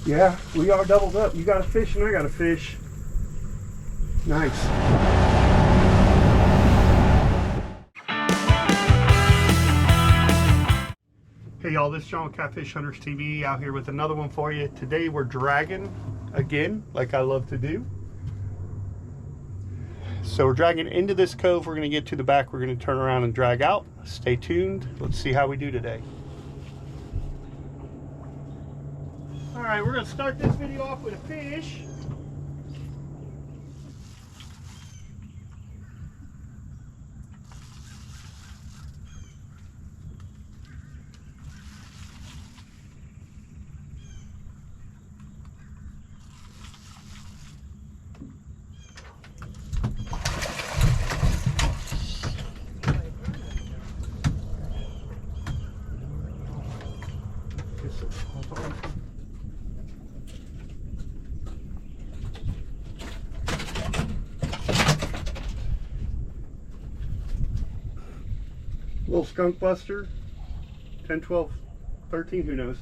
Yeah, we are doubled up. You got a fish and I got a fish. Nice. Hey y'all, this is John with Catfish Hunters TV out here with another one for you. Today we're dragging again, like I love to do. So we're dragging into this cove. We're going to get to the back. We're going to turn around and drag out. Stay tuned. Let's see how we do today. All right, we're going to start this video off with a fish. Little skunk buster, 10, 12, 13, who knows.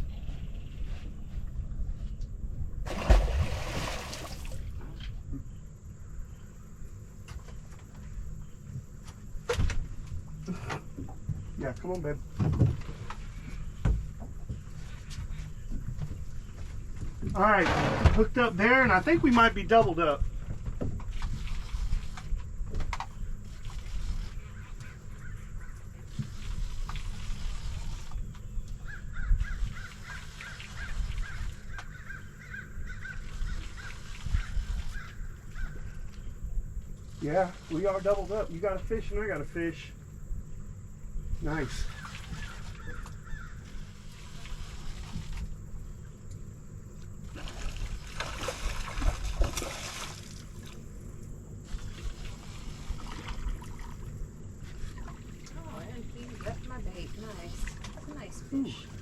Yeah, come on, babe. All right, hooked up there, and I think we might be doubled up. Yeah, we are doubled up. You got a fish and I got a fish. Nice. Oh, that's my bait. Nice. That's a nice fish. Ooh.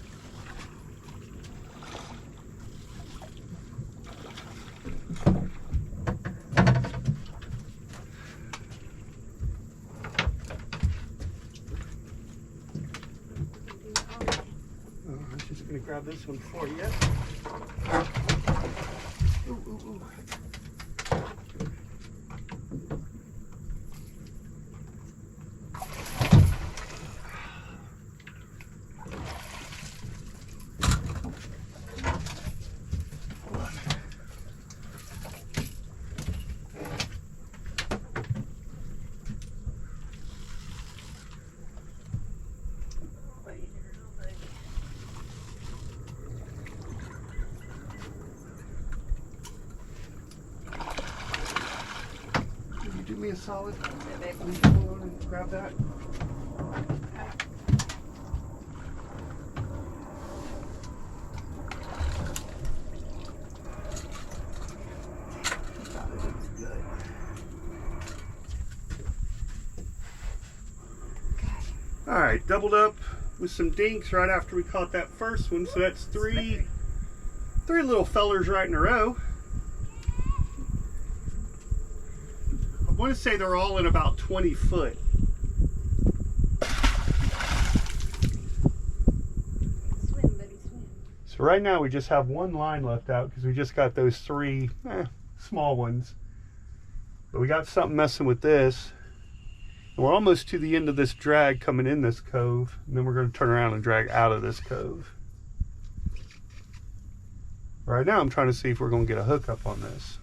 Grab this one for you. Ooh, ooh, ooh. Do me a solid. Leave it alone and grab that. All right, doubled up with some dinks right after we caught that first one. So that's three little fellers right in a row. I want to say they're all in about 20 foot. Swim, buddy, swim. So right now we just have one line left out because we just got those three small ones. But we got something messing with this. And we're almost to the end of this drag coming in this cove. And then we're going to turn around and drag out of this cove. Right now I'm trying to see if we're going to get a hookup on this.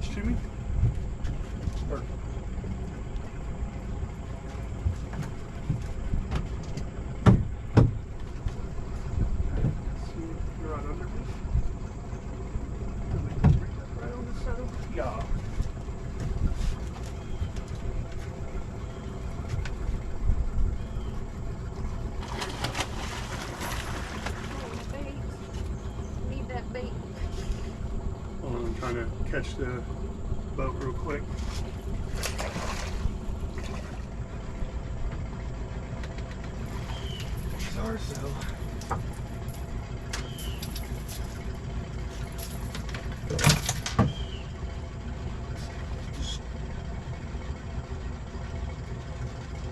To me. Perfect. See, you're on under me. Right on the center. Yeah. Bait. Need that bait. Hold on, I'm trying to catch the boat real quick. ours though.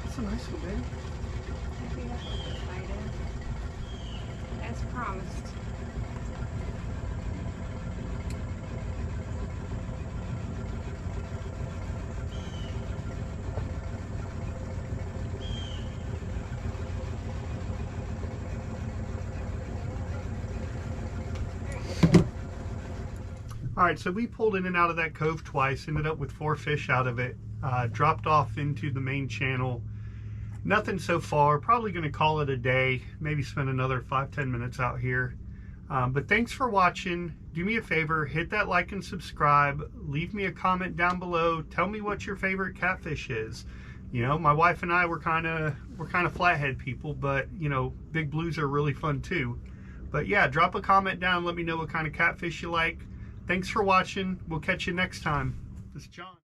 That's a nice one, babe. Maybe that's what the fight is. As promised. All right, so we pulled in and out of that cove twice, ended up with 4 fish out of it, dropped off into the main channel. Nothing so far, probably gonna call it a day, maybe spend another 5-10 minutes out here. But thanks for watching. Do me a favor, hit that like and subscribe, leave me a comment down below, tell me what your favorite catfish is. You know, my wife and I we're kind of flathead people, but you know, big blues are really fun too. But yeah, drop a comment down, let me know what kind of catfish you like. Thanks for watching. We'll catch you next time. This is John.